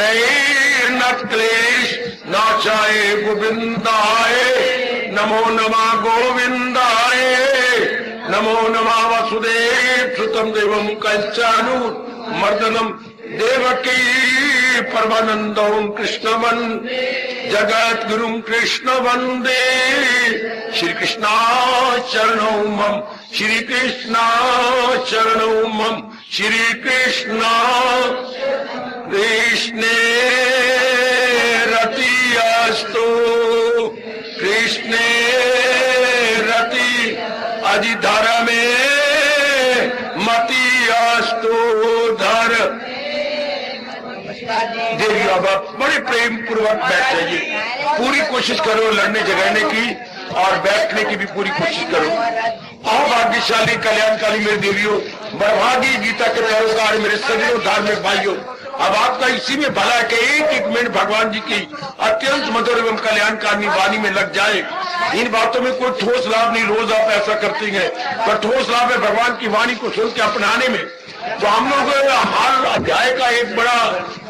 त्रैर्न क्लेश नाशाय गोविंदाय नमो नमः गोविंदाय नमो नमः वसुदेव सुतम देवम कंचानु मर्दनम देवकी परमानंदम कृष्णवन जगत गुरुम कृष्ण वंदे श्री कृष्णा चरणौ मम श्री कृष्णा चरणौ मम श्री कृष्णा कृष्णे रतियास्तु कृष्णे रति अधिधर में मतियास्तु धर। देखिए अब आप बड़े प्रेम पूर्वक बैठ जाइए, पूरी कोशिश करो लड़ने झगड़ने की और बैठने की भी पूरी कोशिश करो। आओ भाग्यशाली कल्याणकारी मेरे देवियों, बड़भागी गीता के पैरोकार मेरे सज्जनों धार्मिक भाइयों, अब आपका इसी में भला है कि एक एक मिनट भगवान जी की अत्यंत मधुर एवं कल्याणकारी वाणी में लग जाए। इन बातों में कोई ठोस लाभ नहीं, रोज आप ऐसा करते हैं, पर ठोस लाभ है भगवान की वाणी को सुन के अपनाने में। तो हम लोग हर अध्याय का एक बड़ा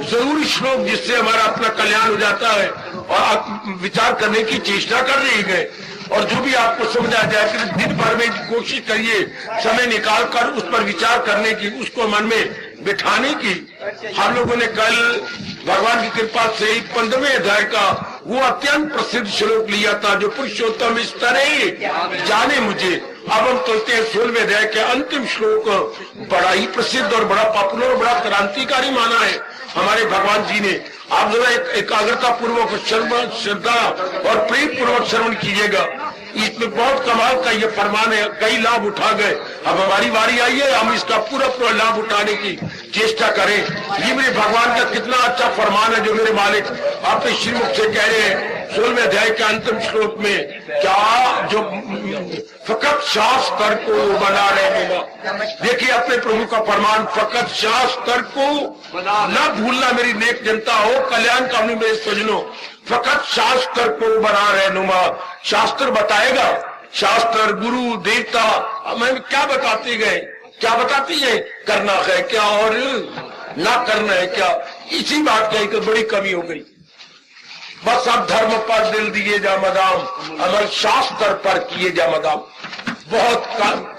जरूरी श्लोक जिससे हमारा अपना कल्याण हो जाता है और विचार करने की चेष्टा कर रही है। और जो भी आपको समझ आ जाए कि दिन भर में कोशिश करिए समय निकाल कर उस पर विचार करने की, उसको मन में बिठाने की। हम लोगों ने कल भगवान की कृपा से 15वें अध्याय का वो अत्यंत प्रसिद्ध श्लोक लिया था, जो पुरुषोत्तम इस तरह जाने मुझे। अब हम चलते हैं 16वें अध्याय के अंतिम श्लोक, बड़ा ही प्रसिद्ध और बड़ा पॉपुलर और बड़ा क्रांतिकारी माना है हमारे भगवान जी ने। आप जरा एकाग्रता पूर्वक श्रद्धा और प्रेम पूर्वक श्रवण कीजिएगा। इसमें बहुत कमाल का ये फरमान है, कई लाभ उठा गए। अब हमारी बारी आई है, हम इसका पूरा पूरा लाभ उठाने की चेष्टा करें। ये मेरे भगवान का कितना अच्छा फरमान है जो मेरे मालिक अपने श्रीमुख से कह रहे हैं 16वें अध्याय के अंतिम श्लोक में। क्या जो फकत शास्त्र को बना रहे होगा। देखिए अपने प्रभु का फरमान, फकत शास्त्र को न भूलना मेरी नेक जनता हो, कल्याण कामनी मेरे सजनों, फकत शास्त्र को बना रहे नुमा। शास्त्र बताएगा, शास्त्र गुरु देवता हमें क्या बताते गए, क्या बताती है, करना है क्या और ना करना है क्या। इसी बात की बड़ी कमी हो गई। बस अब धर्म पर दिल दिए जा मदाम, अमर शास्त्र पर किए जा मदाम। बहुत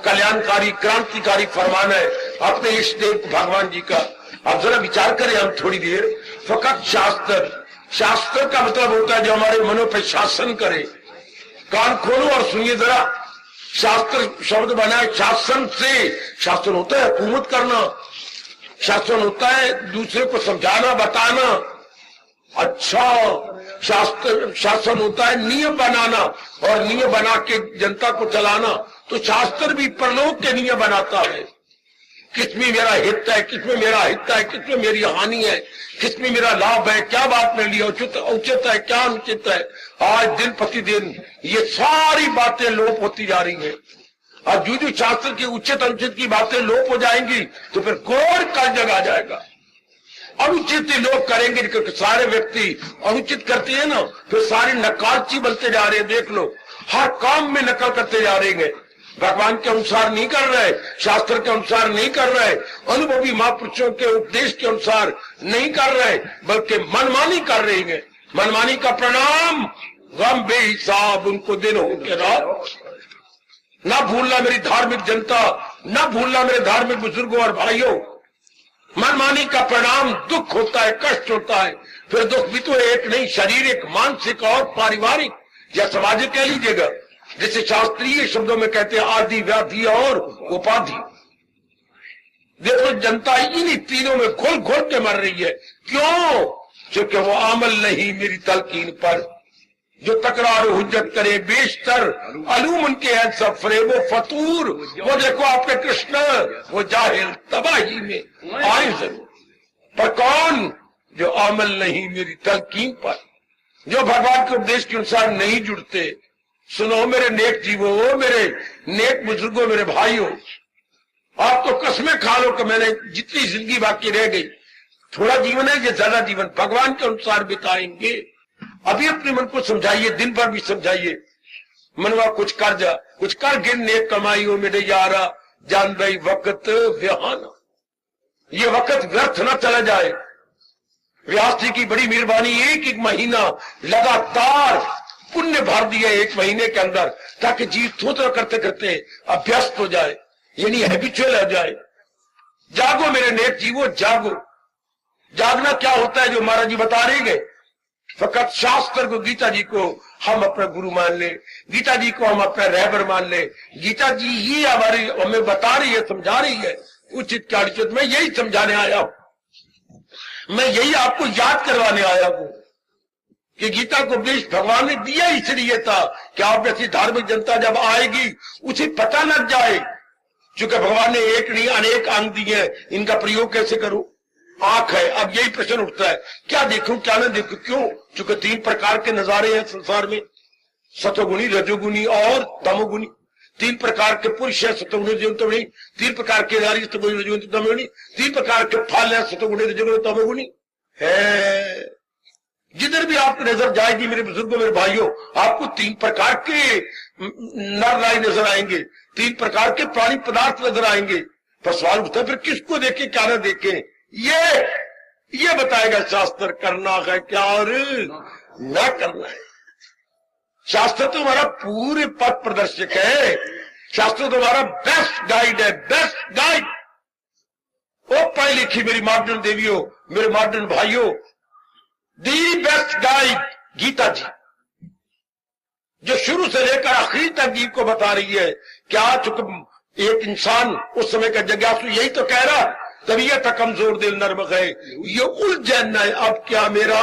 कल्याणकारी क्रांतिकारी फरमान है अपने इष्ट देव भगवान जी का। अब जरा विचार करें हम थोड़ी देर। फकत शास्त्र, शास्त्र का मतलब होता है जो हमारे मनों पर शासन करे। कान खोलो और सुनिए जरा, शास्त्र शब्द बना है शासन से। शासन होता है हुकूमत करना, शासन होता है दूसरे को समझाना बताना। अच्छा, शास्त्र शासन होता है नियम बनाना और नियम बना के जनता को चलाना। तो शास्त्र भी परलोक के नियम बनाता है, किसमें मेरा हित है, किसमें मेरा हित है, किसमें मेरी हानि है, किसमें मेरा लाभ है, क्या बात मेरे लिए उचित है, क्या अनुचित है। आज दिन प्रतिदिन ये सारी बातें लोप होती जा रही हैं। और जो जो शास्त्र की उचित अनुचित की बातें लोप हो जाएंगी तो फिर घोर कलयुग आ जाएगा। अनुचित लोग करेंगे क्योंकि सारे व्यक्ति अनुचित करते हैं ना, फिर सारे नकालची बनते जा रहे हैं। देख लो, हर काम में नकल करते जा रहे हैं, भगवान के अनुसार नहीं कर रहे, शास्त्र के अनुसार नहीं कर रहे, अनुभवी महापुरुषों के उपदेश के अनुसार नहीं कर रहे, बल्कि मनमानी कर रहे हैं। मनमानी का परिणाम गम बेहिसाब उनको दिन हो के रात। न भूलना मेरी धार्मिक जनता, न भूलना मेरे धार्मिक बुजुर्गों और भाइयों, मनमानी का परिणाम दुख होता है, कष्ट होता है। फिर दुख भी तो एक नहीं, शारीरिक, मानसिक और पारिवारिक या सामाजिक कह लीजिएगा, जिसे शास्त्रीय शब्दों में कहते हैं आदि, व्याधि और उपाधि। देखो जनता इन्हीं तीनों में घुल घुल के मर रही है। क्यों? क्योंकि वो अमल नहीं मेरी तलकीन पर। जो तकरार हुज्जत करे बेशतर अलूमन के हैं सफरे, वो फतूर, वो देखो आपके कृष्ण, वो जाहिल तबाही में आए जरूर, पर कौन? जो अमल नहीं मेरी तलकीन पर, जो भगवान के उपदेश के अनुसार नहीं जुड़ते। सुनो मेरे नेक जीवो, मेरे नेक बुजुर्गों, मेरे भाइयों, आप तो कसमें खा लो कि मैंने जितनी जिंदगी बाकी रह गई, थोड़ा जीवन है ये ज्यादा जीवन भगवान के अनुसार बिताएंगे। अभी अपने मन को समझाइए, दिन भर भी समझाइए, मनवा कुछ कर जा, कुछ कर गिन नेक कमाई हो मेरे यारा, जान भाई वक्त व्यहाना, ये वक्त व्यर्थ न चला जाए। व्यास जी की बड़ी मेहरबानी, एक एक महीना लगातार पुण्य भर दिया एक महीने के अंदर, ताकि जीव थोड़ा करते करते अभ्यस्त हो जाए, यानी हैबिचुअल हो जाए। जागो मेरे नेक जीवो, जागो। जागना क्या होता है, जो महाराज जी बता रहे गए, फकत शास्त्र को, गीता जी को हम अपना गुरु मान ले, गीता जी को हम अपना रहबर मान ले। गीता जी ही हमारी हमें बता रही है, समझा रही है उचित क्या अनुचित। मैं यही समझाने आया हूं, मैं यही आपको याद करवाने आया हूं कि गीता को उपदेश भगवान ने दिया इसलिए था कि आप जैसी धार्मिक जनता जब आएगी उसे पता लग जाए, क्योंकि भगवान ने एक नहीं अनेक अंग दिए, इनका प्रयोग कैसे करूं। आंख है, अब यही प्रश्न उठता है, क्या देखूं क्या ना देखूं, क्यों? क्योंकि 3 प्रकार के नजारे हैं संसार में, सतोगुणी, रजोगुणी और तमोगुणी। 3 प्रकार के पुरुष है, सतोगुणी रजोगुणी। 3 प्रकार के नारी, सतोगुणी रजोगुणी तमोगुणी। 3 प्रकार के फल है, सतोगुणी रजोगुणी तमोगुणी है। जिधर भी आपकी नजर जाएगी मेरे बुजुर्गों, मेरे भाइयों, आपको 3 प्रकार के नर नारी नजर आएंगे, 3 प्रकार के प्राणी पदार्थ नजर आएंगे। पर सवाल उठता है, फिर किसको देखे क्या ना देखे, ये बताएगा शास्त्र। करना है क्या और ना करना है। शास्त्र तो हमारा पूरे पथ प्रदर्शक है, शास्त्र तो हमारा बेस्ट गाइड है, बेस्ट गाइड। वो पढ़ी लिखी मेरी मॉडर्न देवियों, मेरे मॉडर्न भाइयों, दी बेस्ट गाइड गीता जी, जो शुरू से लेकर आखिरी तक जीव को बता रही है। क्या चूंकि एक इंसान उस समय का जिज्ञासु यही तो कह रहा, तबीयत कमजोर दिल नर्म गए, ये उलझन है। अब क्या मेरा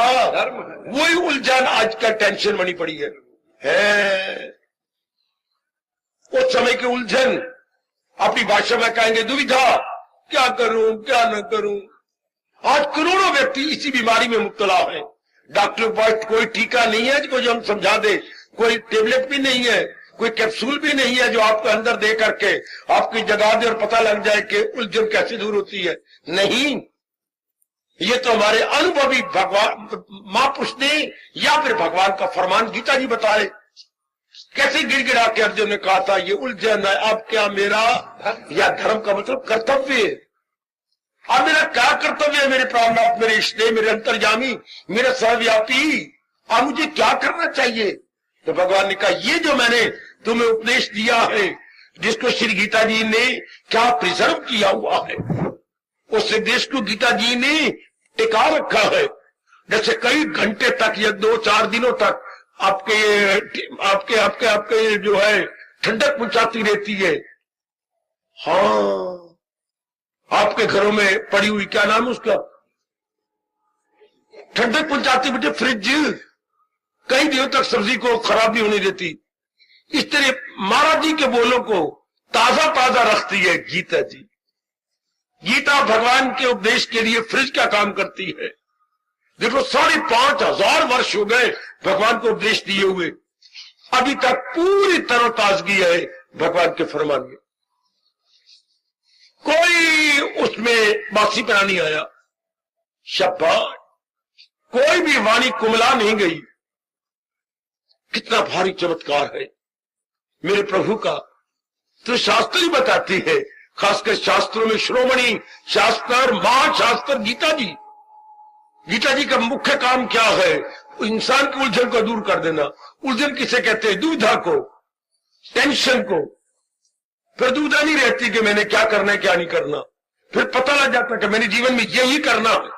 वही उलझन आज का टेंशन बनी पड़ी है। उस समय की उलझन, अपनी भाषा में कहेंगे दुविधा, क्या करूं क्या न करूं। आज करोड़ों व्यक्ति इसी बीमारी में मुब्तला है। डॉक्टर के पास कोई टीका नहीं है जो हम समझा दे, कोई टेबलेट भी नहीं है, कोई कैप्सूल भी नहीं है जो आपको अंदर दे करके आपकी जगा दे और पता लग जाए कि उलझन कैसे दूर होती है। नहीं, ये तो हमारे अनुभवी भगवान महापुरुष ने या फिर भगवान का फरमान गीता जी बताए। कैसे गिड़गिड़ा के अर्जुन ने कहा था, ये उलझन है, अब क्या मेरा या धर्म का मतलब कर्तव्य है। अब मेरा क्या कर्तव्य है, मेरे प्राणनाथ, मेरे इष्टदेव, मेरे अंतर्यामी, मेरे सर्वव्यापी, अब मुझे क्या करना चाहिए। तो भगवान ने कहा, ये जो मैंने तुम्हें उपदेश दिया है, जिसको श्री गीता जी ने क्या प्रिजर्व किया हुआ है, उस उपदेश को गीता जी ने टिका रखा है। जैसे कई घंटे तक या 2-4 दिनों तक आपके आपके आपके आपके जो है ठंडक पहुंचाती रहती है। हाँ, आपके घरों में पड़ी हुई क्या नाम उसका, ठंडक पहुंचाती बेटे फ्रिज, कई दिनों तक सब्जी को खराब नहीं होने देती। इस तरह महाराज जी के बोलों को ताजा ताजा रखती है गीता जी। गीता भगवान के उपदेश के लिए फ्रिज का काम करती है। देखो 5,500 वर्ष हो गए भगवान को उपदेश दिए हुए, अभी तक पूरी तरोताजगी है भगवान के फरमान में। कोई उसमें बासीपना नहीं आया, शाबाश, कोई भी वाणी कुमला नहीं गई। कितना भारी चमत्कार है मेरे प्रभु का। तो शास्त्र ही बताती है, खासकर शास्त्रों में श्रोमणी शास्त्र, महाशास्त्र गीता जी। गीता जी का मुख्य काम क्या है, इंसान की उलझन को दूर कर देना। उलझन किसे कहते हैं, दुविधा को, टेंशन को। फिर दुविधा नहीं रहती कि मैंने क्या करना है क्या नहीं करना, फिर पता लग जाता कि मैंने जीवन में यही करना है,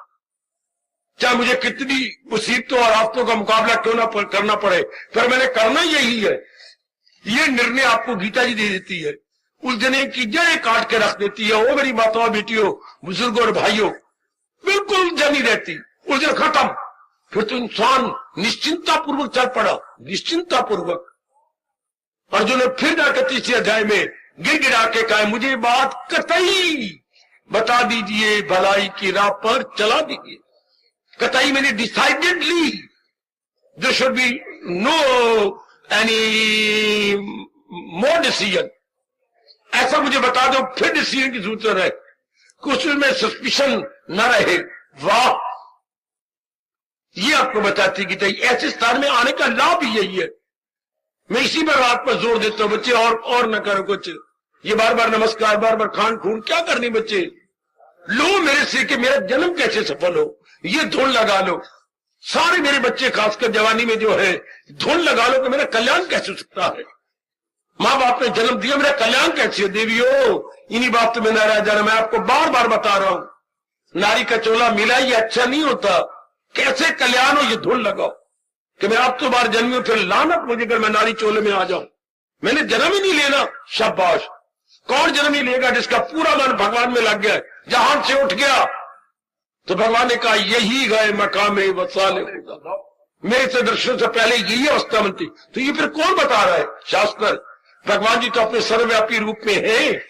चाहे मुझे कितनी मुसीबतों और आफतों का मुकाबला क्यों ना करना पड़े, फिर मैंने करना यही है। ये निर्णय आपको गीता जी दे देती है, उलझने की जड़ें काट के रख देती है। ओ मेरी माताओं, बेटियों, बुजुर्गों और भाइयों, बिल्कुल उलझन नहीं रहती, उलझन खत्म। फिर तो इंसान निश्चिंता पूर्वक चल पड़ा, निश्चिंता पूर्वक। अर्जुन ने फिर जाकर 3 अध्याय में गिड़गिड़ा के कहा, मुझे बात कतई बता दीजिए, भलाई की राह पर चला दीजिए। कतई मैंने decidedly there should be no any more decision, ऐसा मुझे बता दो, फिर डिसीजन की जरूरत है, कुछ में सस्पिशन न रहे। वाह, ये आपको बताती गीता। ऐसे स्थान में आने का लाभ ही यही है। मैं इसी पर रात पर जोर देता हूं, बच्चे और न करो कुछ, ये बार बार नमस्कार, बार बार खान खून क्या करनी बच्चे। लो मेरे से कि मेरा जन्म कैसे सफल हो, ये धुन लगा लो, सारे मेरे बच्चे खासकर जवानी में जो है धुन लगा लो कि मेरा कल्याण कैसे हो सकता है। माँ बाप ने जन्म दिया, मेरा कल्याण कैसे है। देवियों, इन्हीं बात में नारा जाना, मैं आपको बार बार बता रहा हूं, नारी का चोला मिला ये अच्छा नहीं होता। कैसे कल्याण हो, ये धुन लगाओ कि मैं अब तो बार जन्मी हूं, फिर लानत मुझे अगर मैं नारी चोले में आ जाऊं। मैंने जन्म ही नहीं लेना। शाबाश, कौन जन्म ही लेगा जिसका पूरा मन भगवान में लग गया, जहां से उठ गया। तो भगवान ने कहा यही गए मकाम वसाले, मेरे से दर्शन से पहले यही अवस्था बनती। तो ये फिर कौन बता रहा है? शास्त्र। भगवान जी तो अपने सर्वव्यापी रूप में है,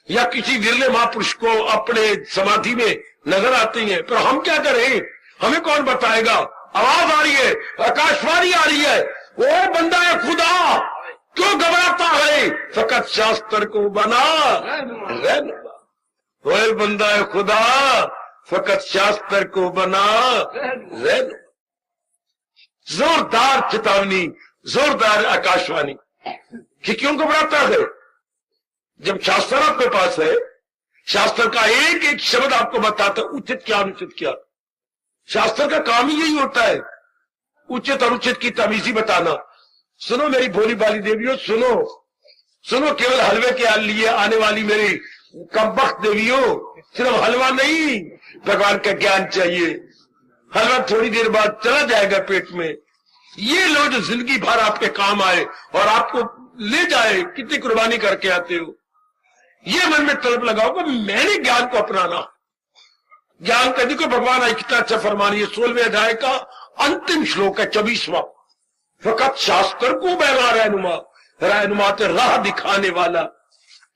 या किसी विरले महापुरुष को अपने समाधि में नजर आते हैं। पर हम क्या करें, हमें कौन बताएगा? आवाज आ रही है, आकाशवाणी आ रही है, वो बंदा है खुदा, क्यों घबराता है? फकत शास्त्र को बना रहना, वो बंदा है खुदा, फकत शास्त्र को बना रहना। जोरदार चेतावनी, जोरदार आकाशवाणी कि क्यों घबराता है? जब शास्त्र आपके पास है, शास्त्र का एक एक शब्द आपको बताता है उचित क्या अनुचित क्या। शास्त्र का काम ही यही होता है, उचित अनुचित की तमीजी बताना। सुनो मेरी भोली बाली देवियों, सुनो सुनो, केवल हलवे के लिए आने वाली मेरी कमबख्त देवियों, सिर्फ हलवा नहीं, भगवान का ज्ञान चाहिए। हलवा थोड़ी देर बाद चला जाएगा पेट में, ये लो जो जिंदगी भर आपके काम आए और आपको ले जाए। कितनी कुर्बानी करके आते हो, ये मन में तलब लगाओ कि मैंने ज्ञान को अपनाना। ज्ञान का देखो भगवान कितना अच्छा फरमान, ये 16वें अध्याय का अंतिम श्लोक है, 24वां। फकत शास्त्र को बहना रहनुमा, रहनुमा तो राह दिखाने वाला,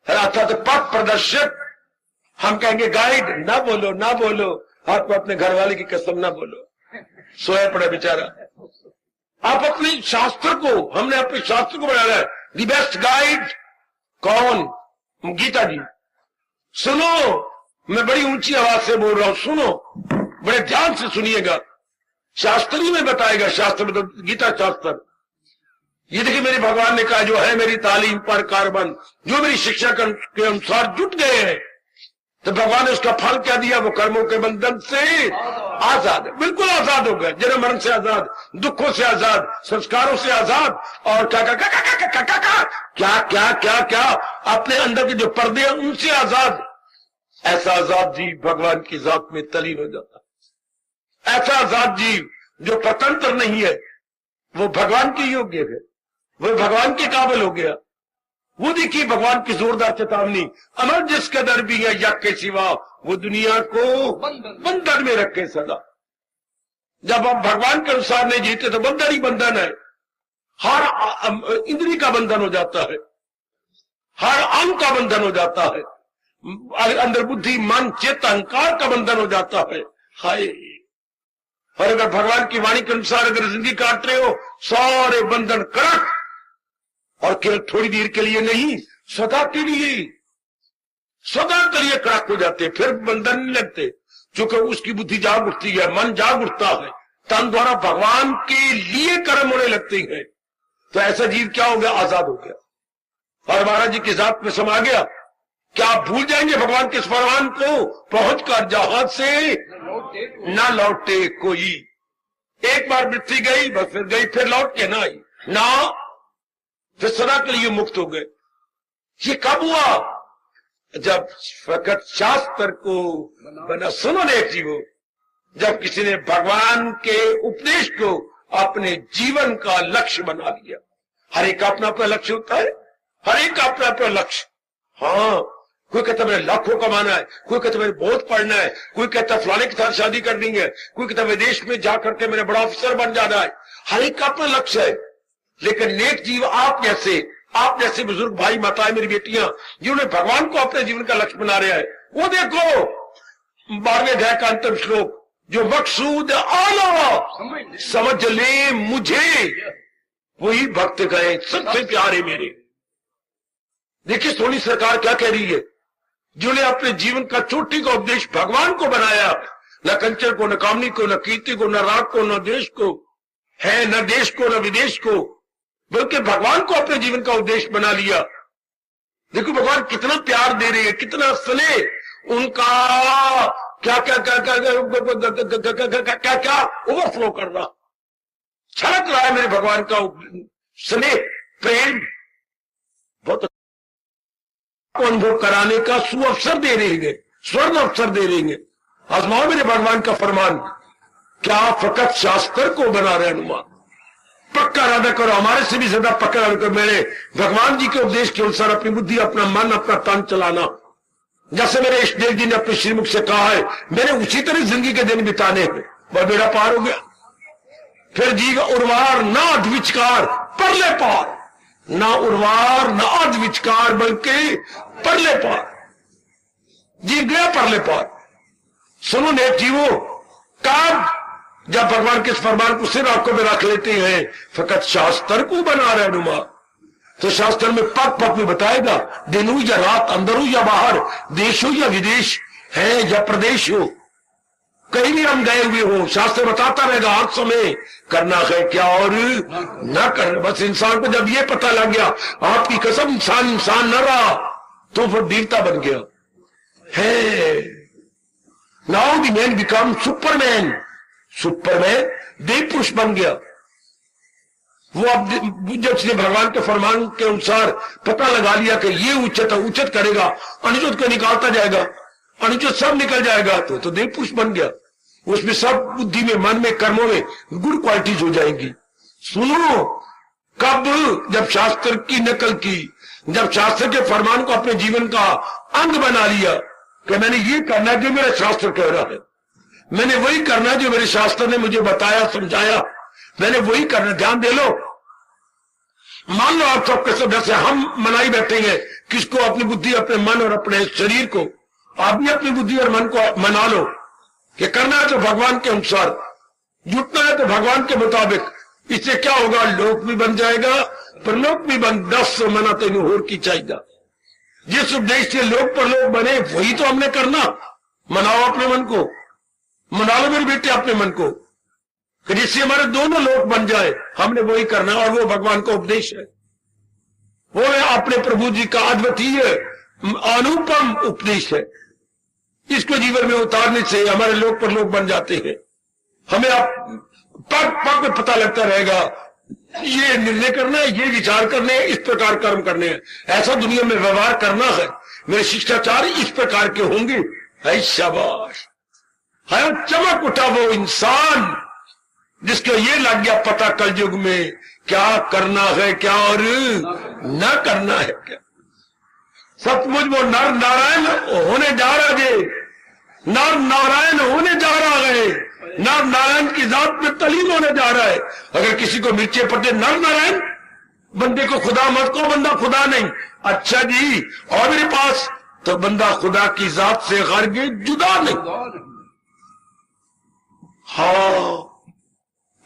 अर्थात पथ प्रदर्शक। हम कहेंगे गाइड, ना बोलो ना बोलो, आपको अपने घर वाले की कसम ना बोलो, सोया पड़ा बेचारा। आप अपने शास्त्र को, हमने अपने शास्त्र को बनाया है दी बेस्ट गाइड। कौन? गीता जी। सुनो, मैं बड़ी ऊंची आवाज से बोल रहा हूं, सुनो, बड़े ध्यान से सुनिएगा। शास्त्र ही में बताएगा, शास्त्र में तो गीता शास्त्र। ये देखिए, मेरे भगवान ने कहा जो है मेरी तालीम पर कारबंद, जो मेरी शिक्षा के अनुसार जुट गए हैं, तो भगवान ने उसका फल क्या दिया? वो कर्मों के बंधन से आजाद है, बिल्कुल आजाद हो गए। जन्म मरण से आजाद, दुखों से आजाद, संस्कारों से आजाद, और क्या क्या क्या क्या क्या क्या क्या क्या क्या क्या अपने अंदर के जो पर्दे हैं उनसे आजाद। ऐसा आजाद जीव भगवान की जात में तलीन हो जाता है। ऐसा आजाद जीव जो स्वतंत्र नहीं है, वो भगवान के योग्य है, वो भगवान के काबिल हो गया। वो देखिए भगवान की जोरदार चेतावनी, अमर जिस कदर भी है यज्ञ के सिवा, वो दुनिया को बंधन में रखे सदा। जब हम भगवान के अनुसार नहीं जीते तो बंधन ही बंधन है। हर इंद्री का बंधन हो जाता है, हर अंग का बंधन हो जाता है, अंदर बुद्धि मन चित्त अहंकार का बंधन हो जाता है। हाय, और अगर भगवान की वाणी के अनुसार अगर जिंदगी काट रहे हो, सारे बंधन कड़क, और केवल थोड़ी देर के लिए नहीं, सदा के लिए, सदा के लिए कड़क हो जाते, फिर बंधन नहीं लगते, क्योंकि उसकी बुद्धि जाग उठती है, मन जाग उठता है, तन द्वारा भगवान के लिए कर्म होने लगते हैं। तो ऐसा जीव क्या हो गया? आजाद हो गया और महाराज जी की जात में समा गया। क्या आप भूल जाएंगे भगवान के फरमान को? पहुंचकर जहां से ना लौटे कोई। एक बार मृत्यु गई, बस फिर गई, फिर लौट के ना आई ना, फिर सदा के लिए मुक्त हो गए। ये कब हुआ? जब फकत शास्त्र को बना। सुनो एक जीवो, जब किसी ने भगवान के उपदेश को अपने जीवन का लक्ष्य बना लिया। हर एक का अपना अपना लक्ष्य होता है, हर एक का अपना अपना लक्ष्य। हाँ, कोई कहता है लाखों कमाना है, कोई कहता है बहुत पढ़ना है, कोई कहता है फलाने के साथ शादी करनी है, कोई कहता है विदेश में जाकर के मेरे बड़ा अफसर बन जाना है। हर एक का अपना लक्ष्य है। लेकिन नेक जीव आप जैसे बुजुर्ग भाई माताएं मेरी बेटियां जिन्होंने भगवान को अपने जीवन का लक्ष्य बना रहा है, वो देखो 12वें अध्याय का अंतिम श्लोक, जो मकसूद आला समझ ले मुझे, वही भक्त गए सबसे प्यारे मेरे। देखिए सोनी सरकार क्या कह रही है, जिन्होंने अपने जीवन का चोटी का उपदेश भगवान को बनाया, न कंचन को, न कामनी को, न कीर्ति को, न राग को, न देश को है, न देश को, न विदेश को, बल्कि भगवान को अपने जीवन का उद्देश्य बना लिया। देखो भगवान कितना प्यार दे रहे हैं, कितना स्नेह, उनका क्या क्या क्या क्या क्या क्या ओवरफ्लो कर रहा, छलक रहा है मेरे भगवान का स्नेह प्रेम, बहुत अनुभव कराने का सुअवसर दे रहेंगे, स्वर्ण अवसर दे रहेंगे। आजमाओ मेरे भगवान का फरमान, क्या फकत शास्त्र को बना रहे अनुमान, पक्का इरादा करो, हमारे से भी ज्यादा पक्का इरादा करो, मेरे भगवान जी के उपदेश के अनुसार अपनी बुद्धि, अपना मन, अपना तन चलाना। जैसे मेरे इष्टदेव जी ने अपने श्रीमुख से कहा है, मैंने उसी तरह जिंदगी के दिन बिताने हैं, वह बेड़ा पार हो गया। फिर जी उर्वार ना अधविचकार परले पार, ना उर्वार ना अधविचकार बल्कि परले पार, जी गया परले पार। सुनो नेक जीवो, कब जब भगवान के इस फरमान को सिर आंखों में रख लेते हैं, फकत शास्त्र को बना रहे नुमा, तो शास्त्र में पग पग में बताएगा, दिन हो या रात, अंदर हो या बाहर, देश हो या विदेश है या प्रदेश हो, कहीं भी हम गए हुए हो, शास्त्र बताता रहेगा हर समय करना है क्या और न करना। बस इंसान को जब ये पता लग गया, आपकी कसम इंसान न रहा, तो फिर देवता बन गया है। Now the man become superman, superman देव पुरुष बन गया। वो अब जब उसने भगवान के फरमान के अनुसार पता लगा लिया कि ये उचित उचित करेगा, अनुचित को निकालता जाएगा, अनुचित सब निकल जाएगा, तो देव पुरुष बन गया। उसमें सब बुद्धि में, मन में, कर्मों में गुड क्वालिटीज हो जाएंगी। सुनो, कब जब शास्त्र की नकल की, जब शास्त्र के फरमान को अपने जीवन का अंग बना लिया कि मैंने ये करना जो मेरा शास्त्र कह रहा है, मैंने वही करना जो मेरे शास्त्र ने मुझे बताया समझाया, मैंने वही करना। ध्यान दे लो, मान लो आप सबके सब जैसे हम मनाई बैठेंगे किसको, अपनी बुद्धि, अपने मन और अपने शरीर को, आप भी अपनी बुद्धि और मन को मना लो कि करना है तो भगवान के अनुसार, जुटना है तो भगवान के मुताबिक। इससे क्या होगा, लोक भी बन जाएगा, परलोक भी बन। 10 मना तेन होर की चाहिए, जिस उपदेश से लोक परलोक बने वही तो हमने करना। मनाओ अपने मन को, मना लो मेरे बेटे अपने मन को, कि जिससे हमारे दोनों लोक बन जाए, हमने वही करना। और वो भगवान का उपदेश है, वो है अपने प्रभु जी का अद्वितीय अनुपम उपदेश है। इसको जीवन में उतारने से हमारे लोक परलोक बन जाते हैं। हमें आप पग पग में पता लगता रहेगा, ये निर्णय करना है, ये विचार करने हैं, इस प्रकार कर्म करने हैं, ऐसा दुनिया में व्यवहार करना है, मेरे शिष्टाचार इस प्रकार के होंगे। है शाबाश, है चमक उठा वो इंसान जिसको ये लग गया पता कलयुग में क्या करना है क्या और न करना है क्या। सचमुच वो नर नारायण होने जा रहा है, नर नारायण होने जा रहा है, नर नारायण की जात में तलीम होने जा रहा है। अगर किसी को मिर्चे पड़ते नर नारायण, बंदे को खुदा मत को, बंदा खुदा नहीं। अच्छा जी, और मेरे पास तो बंदा खुदा की जात से गैर जुदा नहीं। हाँ,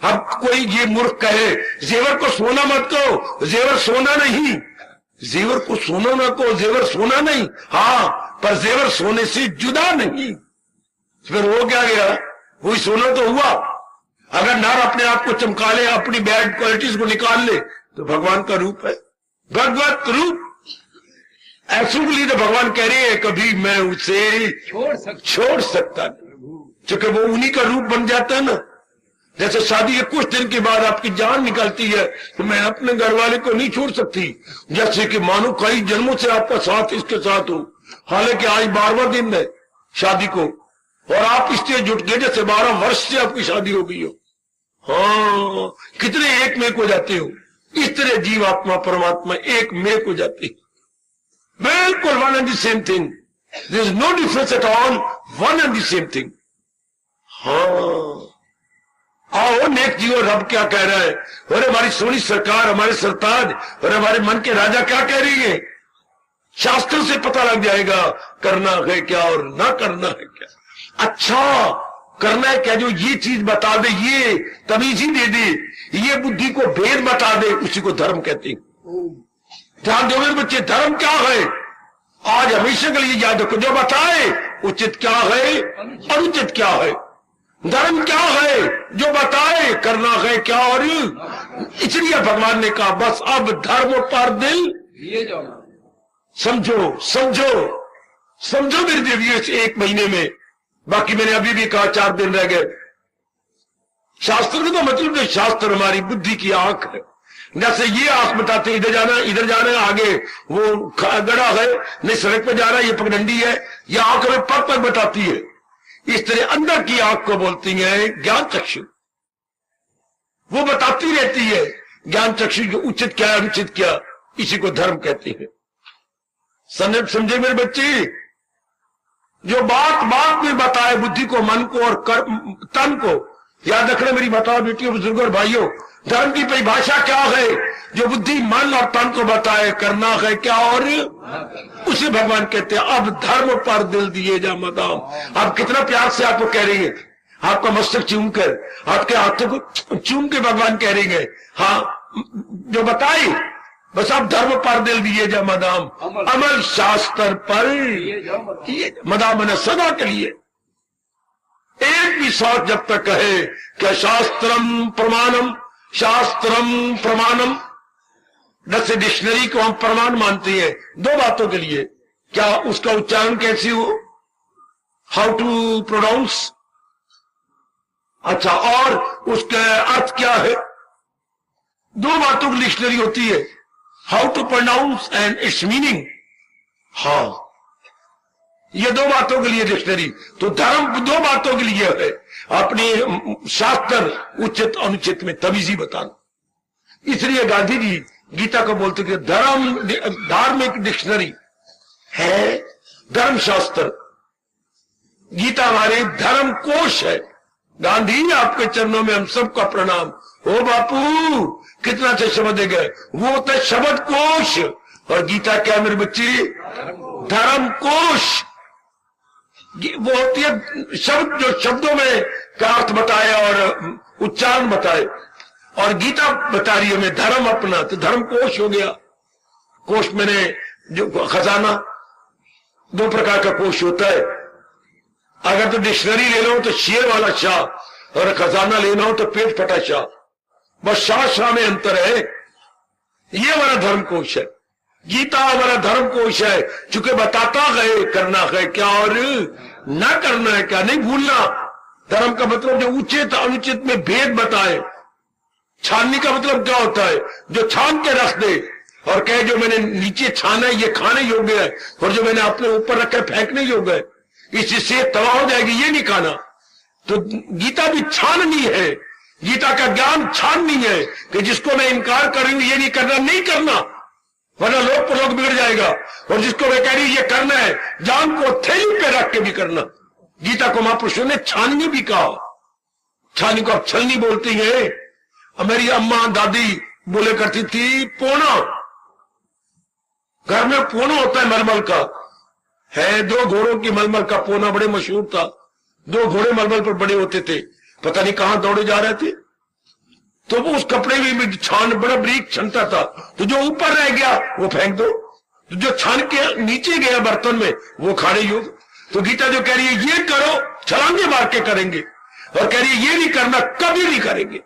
अब कोई ये मूर्ख कहे जेवर को सोना मत कहो, जेवर सोना नहीं, जेवर को सोना ना कहो, जेवर सोना नहीं, हाँ, पर जेवर सोने से जुदा नहीं। फिर हो क्या गया, वही सोना तो हुआ। अगर नर अपने आप को चमका ले, अपनी बैड क्वालिटीज को निकाल ले, तो भगवान का रूप है, भगवत रूप। ऐसे के लिए तो भगवान कह रहे हैं कभी मैं उसे छोड़ सकता नहीं, क्योंकि वो उन्हीं का रूप बन जाता है ना। जैसे शादी के कुछ दिन के बाद आपकी जान निकलती है, तो मैं अपने घर वाले को नहीं छोड़ सकती। जैसे कि मानो कई जन्मों से आपका साथ इसके साथ हो, हालांकि आज 12वां दिन है शादी को, और आप इससे जुट गए जैसे 12 वर्ष से आपकी शादी हो गई हो। हाँ, कितने एक में को जाते हो। इस तरह जीव आत्मा परमात्मा एक में को जाते हैं, बिल्कुल one and the same thing, there is no difference at all, one and the same thing. हाँ, आओ नेक जीवो, रब क्या कह रहा है, और हमारी सोनी सरकार, हमारे सरताज और हमारे मन के राजा क्या कह रही है। शास्त्र से पता लग जाएगा करना है क्या और ना करना है क्या। अच्छा करना है क्या, जो ये चीज बता दे, ये तमीज ही दे दे, ये बुद्धि को भेद बता दे, उसी को धर्म कहते हैं। ध्यान दो मेरे बच्चे, धर्म क्या है आज हमेशा के लिए याद रखो, जो बताए उचित क्या है, अनुचित क्या है। धर्म क्या है, जो बताए करना है क्या, और इसलिए भगवान ने कहा बस अब धर्म पर दिल दिए जाओ। समझो समझो समझो मेरे देवियों, इस 1 महीने में बाकी मैंने अभी भी कहा 4 दिन रह गए। शास्त्र का तो मतलब है, शास्त्र हमारी बुद्धि की आंख है। जैसे ये आंख बताते इधर जाना है, आगे वो गड़ा है, नहीं सड़क पे जा रहा है, ये पगडंडी है, ये आंख हमें पग पग बताती है। इस तरह अंदर की आंख को बोलती है ज्ञान चक्षु, वो बताती रहती है ज्ञान चक्षु जो उचित क्या है अनुचित क्या, इसी को धर्म कहते हैं। समझे मेरे बच्चे? जो बात में बताए बुद्धि को, मन को और तन को, याद रखना मेरी बताओ बेटियों बुजुर्गों और भाइयों, धर्म की परिभाषा क्या है? जो बुद्धि मन और तन को बताए करना है क्या, और उसे भगवान कहते हैं अब धर्म पर दिल दिए जा मदाम। आप कितना प्यार से आपको कह रही है, आपका मस्तक चूम कर, आपके हाथों को चूम के भगवान कह रही है, हाँ जो बताए बस आप धर्म पर दिल दिए जा मदाम, अमल शास्त्र पर मदाम मैंने सदा के लिए। एक भी शौक जब तक कहे क्या शास्त्रम प्रमाणम, शास्त्रम प्रमाणम, जैसे डिक्शनरी को हम प्रमाण मानते हैं 2 बातों के लिए, क्या उसका उच्चारण कैसे हो, हाउ टू प्रोनाउंस, अच्छा, और उसका अर्थ क्या है। 2 बातों की डिक्शनरी होती है, how to pronounce and its meaning. हाँ, ये 2 बातों के लिए डिक्शनरी। तो धर्म 2 बातों के लिए है, अपने शास्त्र उचित अनुचित में तमीजी बताना। इसलिए गांधी जी गीता को बोलते कि धार्मिक डिक्शनरी है धर्म शास्त्र, गीता हमारे धर्म कोश है। गांधी आपके चरणों में हम सबका प्रणाम। ओ बापू कितना अच्छे शब्द है गए, वो होता है शब्द कोश, और गीता क्या मेरे बच्चे, धर्म कोश। वो होती है शब्द जो शब्दों में का अर्थ बताए और उच्चारण बताए, और गीता बता रही है हमें धर्म अपना, तो धर्म कोश हो गया। कोश मैंने जो खजाना, 2 प्रकार का कोश होता है। अगर तो डिक्शनरी ले लो तो शेर वाला शाह, और खजाना लेना हो तो पेट फटा शाह, बस शाह में अंतर है। ये हमारा धर्म कोश है, गीता हमारा धर्म कोश है, चूंकि बताता है करना है क्या और ना करना है क्या, नहीं भूलना। धर्म का मतलब जो उचित अनुचित में भेद बताए। छानने का मतलब क्या होता है, जो छान के रख दे और कहे जो मैंने नीचे छाना है ये खाने योग्य है, और जो मैंने अपने ऊपर रखा है फेंकने योग्य है, इससे तबाह हो जाएगी, ये नहीं खाना। तो गीता भी छाननी है, गीता का ज्ञान छाननी है कि जिसको मैं इनकार कर रही हूं ये नहीं करना, नहीं करना, वरना लोग पर लोग बिगड़ जाएगा। और जिसको मैं कह रही हूं ये करना है, जान को थैली पे रख के भी करना। गीता को महापुरुषों ने छाननी भी कहा। छाननी को आप छलनी बोलती है। मेरी अम्मा दादी बोले करती थी पोना, घर में पोना होता है मलमल का, है 2 घोड़ों की मलमल का पोना बड़े मशहूर था। 2 घोड़े मलमल पर बड़े होते थे, पता नहीं कहां दौड़े जा रहे थे, तो वो उस कपड़े में छान बड़ा बरीक छनता था, तो जो ऊपर रह गया वो फेंक दो, तो जो छान के नीचे गया बर्तन में वो खाने योग्य। तो गीता जो कह रही है ये करो, छलांगे मार के करेंगे, और कह रही है ये नहीं करना, कभी नहीं करेंगे।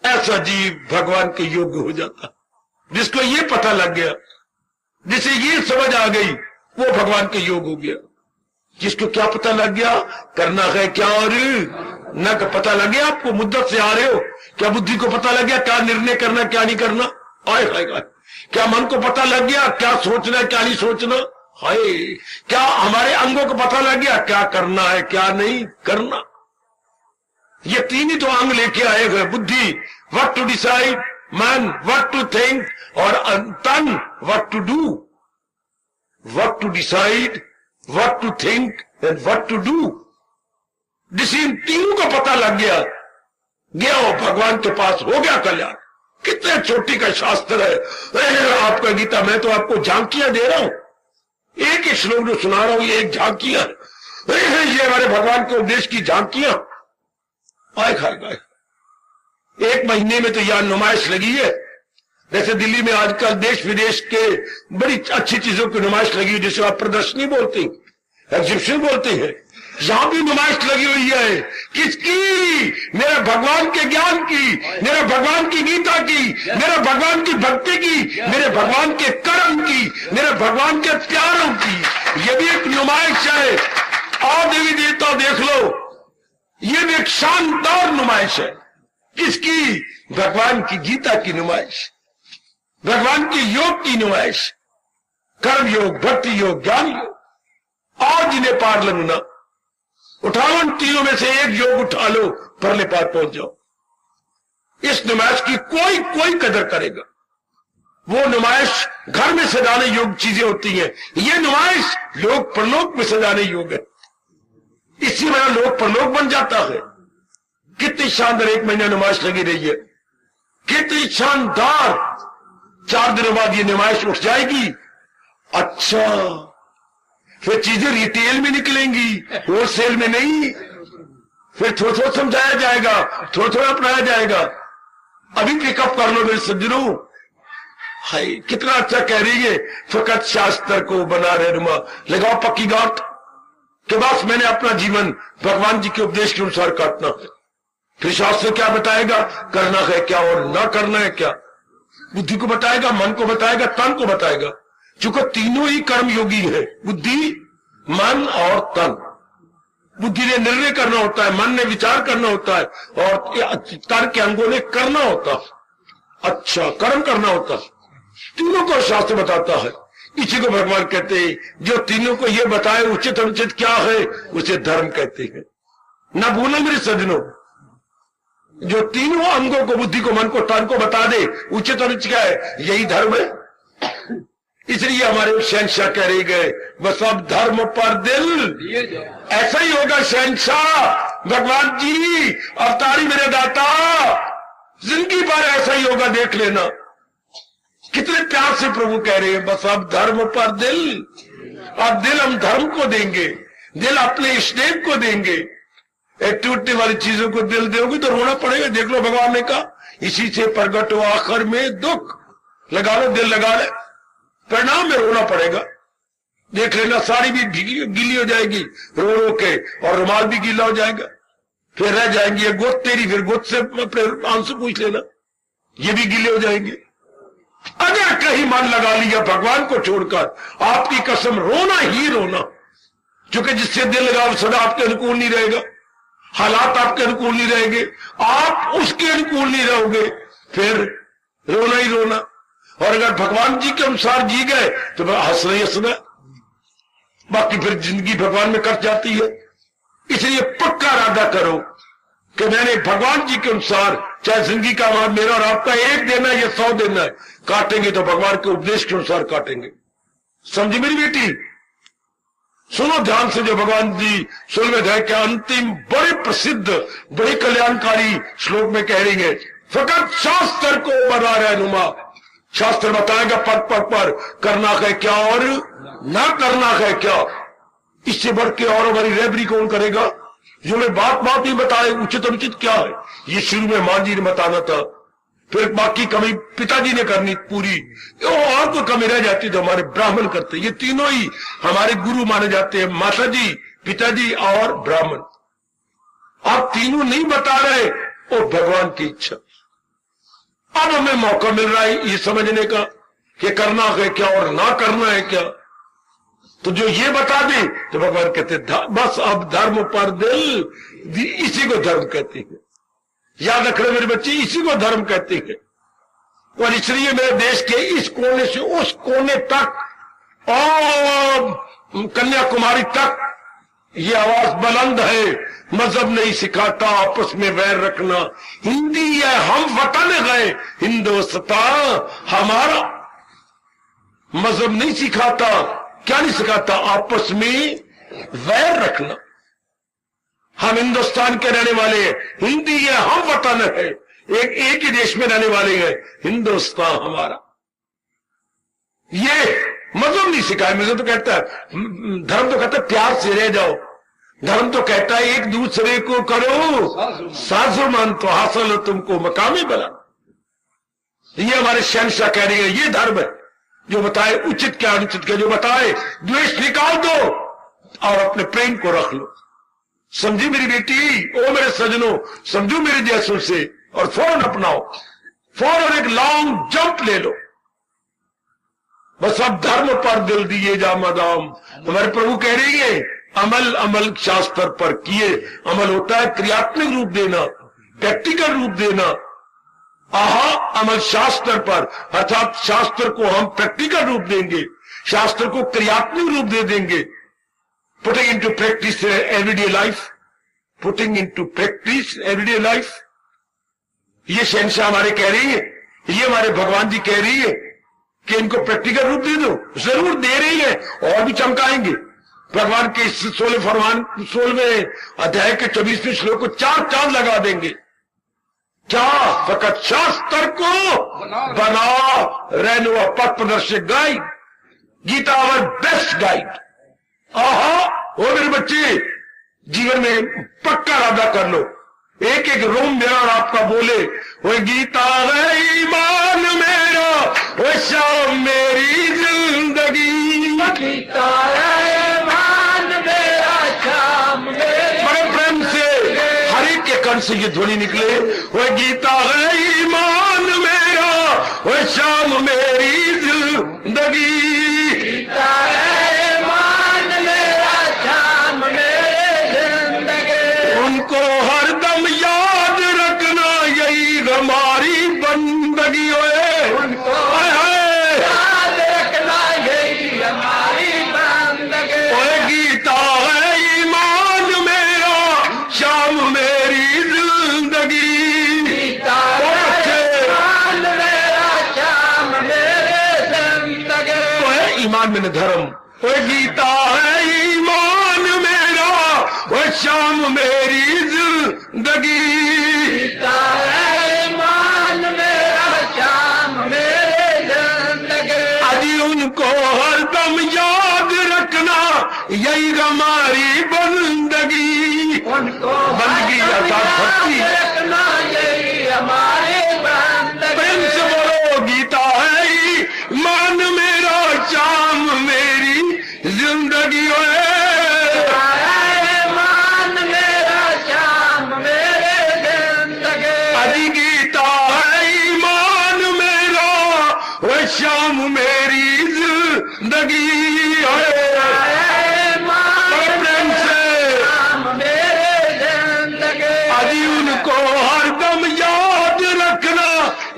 ऐसा जीव भगवान के योग्य हो जाता, जिसको ये पता लग गया, जिसे ये समझ आ गई, वो भगवान के योग हो गया। जिसको क्या पता लग गया, करना है क्या और न पता लग गया। आपको मुद्दत से आ रहे हो, क्या बुद्धि को पता लग गया क्या निर्णय करना क्या नहीं करना, आए हाय हाय। क्या मन को पता लग गया क्या सोचना है क्या नहीं सोचना, हाय। क्या हमारे अंगों को पता लग गया क्या करना है क्या नहीं करना। ये 3 ही तो अंग लेके आए हुए, बुद्धि व्हाट टू डिसाइड, मन व्हाट टू थिंक, और तन what to do. What to decide, what to think and what to do. जिसे इन 3 को पता लग गया, गया हो भगवान के पास, हो गया कल्याण। कितने छोटी का शास्त्र है आपका गीता। मैं तो आपको झांकियां दे रहा हूं, एक ही श्लोक जो सुना रहा हूं ये एक झांकियां, ये हमारे भगवान के उपदेश की झांकियां। आए खाए 1 महीने में तो यहां नुमाइश लगी है। जैसे दिल्ली में आजकल देश विदेश के बड़ी अच्छी चीजों की नुमाइश लगी है, जिसे आप प्रदर्शनी बोलते हैं, एग्जीबिशन बोलते हैं। यहां भी नुमाइश लगी हुई है, किसकी? मेरे भगवान के ज्ञान की, मेरे भगवान की गीता की, मेरे भगवान की भक्ति की, मेरे भगवान के कर्म की, मेरे भगवान के प्यारों की। ये भी एक नुमाइश है। और देवी देवता देख लो, ये भी एक शानदार नुमाइश है। किसकी? भगवान की गीता की नुमाइश, भगवान के योग की नुमाइश, कर्म योग, भक्ति योग, ज्ञान योग। और जिन्हें पार लगना, उठाओ इन तीनों में से एक योग उठा लो, परले पार पहुंच जाओ। इस नुमाइश की कोई कदर करेगा। वो नुमाइश घर में सजाने योग चीजें होती हैं, ये नुमाइश लोक परलोक में सजाने योग है। इसी वजह लोक परलोक बन जाता है। कितनी शानदार 1 महीना नुमाइश लगी रही है, कितनी शानदार। 4 दिनों बाद ये नुमाइश उठ जाएगी। अच्छा, फिर चीजें रिटेल में निकलेंगी, होलसेल में नहीं। फिर थोड़ा थोड़ा समझाया जाएगा, थोड़ा थोड़ा अपनाया जाएगा। अभी पिकअप कर लो मेरे सज्जनों। हाय, कितना अच्छा कह रही है, फकत शास्त्र को बना रहे नुमा, लगाओ पक्की गांठ के बस मैंने अपना जीवन भगवान जी के उपदेश के अनुसार काटना है। फिर शास्त्र क्या बताएगा, करना है क्या और ना करना है क्या। बुद्धि को बताएगा, मन को बताएगा, तन को बताएगा। चूंकि तीनों ही कर्म योगी है, बुद्धि, मन और तन। बुद्धि ने निर्णय करना होता है, मन ने विचार करना होता है, और तन के अंगों ने करना होता है। अच्छा, कर्म करना होता है। तीनों को शास्त्र बताता है। इसी को भगवान कहते हैं, जो तीनों को ये बताए उचित अनुचित क्या है, उसे धर्म कहते हैं। ना भूलो मेरे सज्जनों, जो तीनों अंगों को, बुद्धि को, मन को, तन को बता दे उचित अनुचित क्या है, यही धर्म है। इसलिए हमारे शहंशाह कह रहे गए, बस अब धर्म पर दिल, ऐसा ही होगा शहंशाह। भगवान जी अवतारी मेरे दाता, जिंदगी भर ऐसा ही होगा, देख लेना। कितने प्यार से प्रभु कह रहे हैं, बस अब धर्म पर दिल। अब दिल हम धर्म को देंगे, दिल अपने इष्टदेव को देंगे। एक टूटने वाली चीजों को दिल दोगे तो रोना पड़ेगा। देख लो भगवान ने कहा, इसी से प्रगट हो आखिर में दुख। लगा लो, दिल लगा ले, परिणाम में रोना पड़ेगा। देख लेना, साड़ी भी गीली हो जाएगी रो रो के, और रुमाल भी गीला हो जाएगा। फिर रह जाएंगी गोद तेरी, फिर गोद से अपने आंसू पूछ लेना, ये भी गीले हो जाएंगे। अगर कहीं मन लगा लिया भगवान को छोड़कर, आपकी कसम रोना ही रोना। क्योंकि जिससे दिल लगाओ सदा आपके अनुकूल नहीं रहेगा, हालात आपके अनुकूल नहीं रहेंगे, आप उसके अनुकूल नहीं रहोगे, फिर रोना ही रोना। और अगर भगवान जी के अनुसार जी गए तो हंसना ही हंसना, बाकी फिर जिंदगी भगवान में कट जाती है। इसलिए पक्का इरादा करो कि मैंने भगवान जी के अनुसार, चाहे जिंदगी का मेरा और आपका 1 दिन है या 100 दिन है, काटेंगे तो भगवान के उपदेश के अनुसार काटेंगे। समझी मेरी बेटी? सुनो ध्यान से, जो भगवान जी सुलभ है के अंतिम बड़े प्रसिद्ध, बड़े कल्याणकारी श्लोक में कह रही है, फकत शास्त्र को बना रहे नुमा। शास्त्र बताएगा पग पग पर करना है क्या और ना करना है क्या। इससे बढ़ के और हमारी रहबरी कौन करेगा, जो मैं बात बात नहीं बताए उचित अनुचित क्या है। ये शुरू में मां जी ने बताना था, फिर बाकी कमी पिताजी ने करनी पूरी, और कोई कमी रह जाती तो हमारे ब्राह्मण करते। ये तीनों ही हमारे गुरु माने जाते हैं, माता जी, पिताजी और ब्राह्मण। आप तीनों नहीं बता रहे, वो भगवान की इच्छा। अब हमें मौका मिल रहा है ये समझने का कि करना है क्या और ना करना है क्या। तो जो ये बता दे तो भगवान कहते बस अब धर्म पर दिल, इसी को धर्म कहते हैं। याद रख रहे मेरे बच्चे, इसी को धर्म कहते हैं। और इसलिए मेरे देश के इस कोने से उस कोने तक और कन्याकुमारी तक ये आवाज बुलंद है, मजहब नहीं सिखाता आपस में वैर रखना। हिंदी है, हम वतन गए हिंदुस्तान हमारा। मजहब नहीं सिखाता, क्या नहीं सिखाता? आपस में वैर रखना। हम हिंदुस्तान के रहने वाले हैं, हिंदी है, हम वतन है, एक ही देश में रहने वाले हैं, हिंदुस्तान हमारा। ये मजहब नहीं सिखाया। मजहब तो कहता है, धर्म तो कहता है प्यार से रह जाओ। धर्म तो कहता है एक दूसरे को करो साजुमन तो हासिल हो तुमको मकामी बला। ये हमारे शहंशाह कह रही है, ये धर्म है जो बताए उचित क्या अनुचित क्या, जो बताए द्वेष निकाल दो और अपने प्रेम को रख लो। समझी मेरी बेटी? ओ मेरे सजनों, समझो मेरे जैसों से और फौरन अपनाओ, फौरन एक लॉन्ग जंप ले लो। बस अब धर्म पर दिल दिए जा मदाम। हमारे प्रभु कह रही है अमल अमल शास्त्र पर किए। अमल होता है क्रियात्मक रूप देना, प्रैक्टिकल रूप देना। आहा अमल शास्त्र पर, अर्थात शास्त्र को हम प्रैक्टिकल रूप देंगे, शास्त्र को क्रियात्मक रूप दे देंगे। Putting into practice everyday life, putting into practice everyday life. ये शहंशाह हमारे कह रही है, ये हमारे भगवान जी कह रही है कि इनको प्रैक्टिकल रूप दे दो। जरूर दे रही है, और भी चमकाएंगे। भगवान के 16वें अध्याय के 24वें श्लोक को 4 चांद लगा देंगे। क्या फकत शास्त्र को बना रहने व पथ प्रदर्शक guide, Gita our best guide. आहा वो मेरे बच्चे, जीवन में पक्का इरादा कर लो, एक एक रोम मेरा और आपका बोले, वो गीता है ईमान मेरा, वो शाम मेरी जिंदगी, गीता है ईमान मेरा, शाम मेरी। बड़े प्रेम से हर एक के कंठ से ये ध्वनि निकले, वो गीता है ईमान मेरा, वो शाम मेरी जिंदगी, गीता है ईमान मेरा, शाम मेरी जिंदगी। उनको हरदम याद रखना, यही हमारी बंदगी है। उनको याद रखना, यही हमारी बंदगी। ओए गीता है ईमान मेरा, शाम मेरी जिंदगी, गीता है ईमान मेरा, शाम मेरी जिंदगी। ओए ईमान में धर्म, ओए गीता है ईमान मेरा, वो शाम मेरी जिंदगी, गीता है ईमान मेरा, शाम मेरी जिंदगी। अजी उनको हरदम याद रखना, यही हमारी बंदगी। उनको बंदगी अर्थात भक्ति रखना, यही हमारी बंदगी। प्रेम से बोलो, गीता है ईमान मेरा, शाम मेरी जिंदगी है। शाम मेरी जिंदगी है, प्रेम से मेरे जिंदगी। अजी उनको हरदम याद रखना,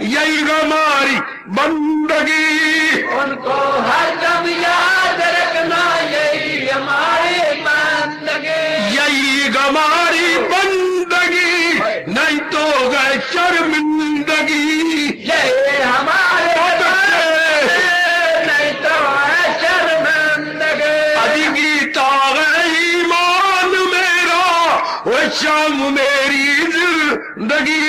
यही हमारी बंदगी। उनको हरदम याद रखना, यही हमारी बंदगी, यही हमारी बंदगी, नहीं तो गए शर्मिंदगी। ये हमारे शाम मेरी जिंदगी,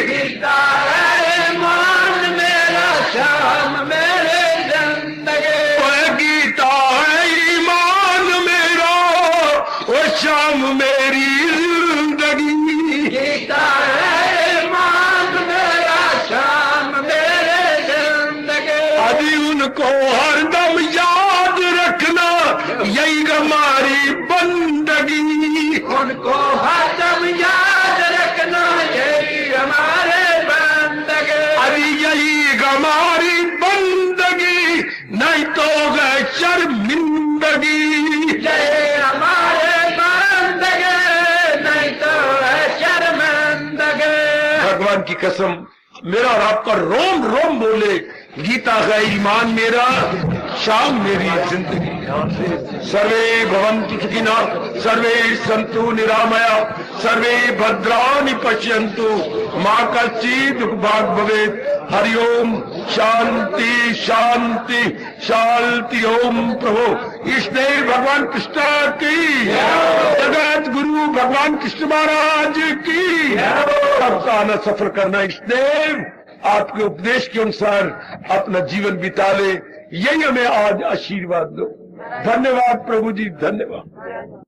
गीता है ईमान मेरा, शाम मेरी जिंदगी। वो गीता है ईमान मेरा, वो शाम मेरी जिंदगी, गीता है ईमान मेरा, शाम मेरी जिंदगी। अभी उनको हरदम याद रखना, यही हमारी बंदगी। उनको हरदम याद रखना, यही हमारे बंदगी। अरे यही हमारी बंदगी, नहीं तो गए शर्मिंदगी। यही हमारे बंदगी, नहीं तो है शर्मिंदगी। भगवान की कसम, मेरा और आपका रोम रोम बोले, गीता है ईमान मेरा, शाम मेरी जिंदगी। सर्वे भवन्तु सुखिनः, सर्वे सन्तु निरामया, सर्वे भद्राणि पश्यन्तु, मा कश्चित् दुःखभाग् भवेत्। हरि ओम शांति शांति शांति। ओम प्रभु इष्टदेव भगवान कृष्ण की, जगत गुरु भगवान कृष्ण महाराज की। सबका आना सफर करना इष्टदेव, आपके उपदेश के अनुसार अपना जीवन बिता ले, यही हमें आज आशीर्वाद दो। धन्यवाद प्रभु जी, धन्यवाद।